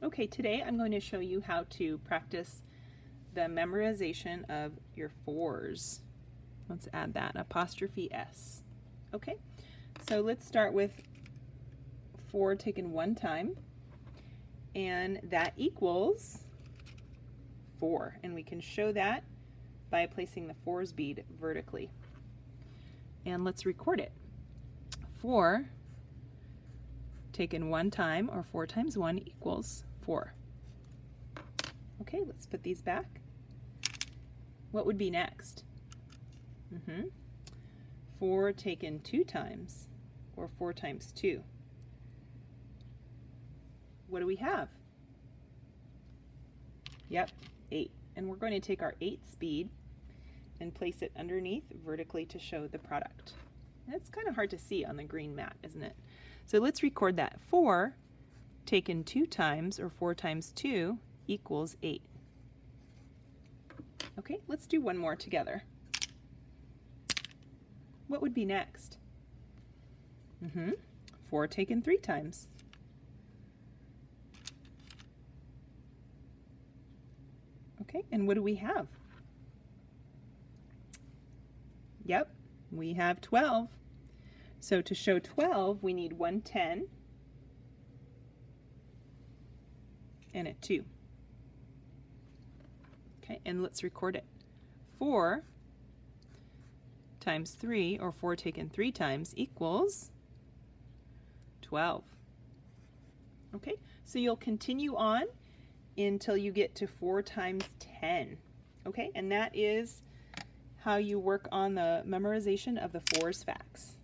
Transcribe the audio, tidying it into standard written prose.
Okay, today I'm going to show you how to practice the memorization of your 4's. Let's add that, apostrophe S. Okay, so let's start with 4 taken one time, and that equals 4. And we can show that by placing the 4's bead vertically. And let's record it. 4 taken one time, or 4 times 1 equals 4. Okay, let's put these back. What would be next? 4 taken 2 times, or 4 times 2. What do we have? Yep, 8. And we're going to take our 8's bead and place it underneath vertically to show the product. That's kind of hard to see on the green mat, isn't it? So let's record that. 4 taken 2 times, or 4 times 2, equals 8. Okay, let's do one more together. What would be next? 4 taken 3 times. Okay, and what do we have? Yep, we have 12. So to show 12, we need one 10 and a 2. Okay, and let's record it. 4 times 3, or 4 taken 3 times, equals 12. Okay, so you'll continue on until you get to 4 times 10. Okay, and that is how you work on the memorization of the 4's facts.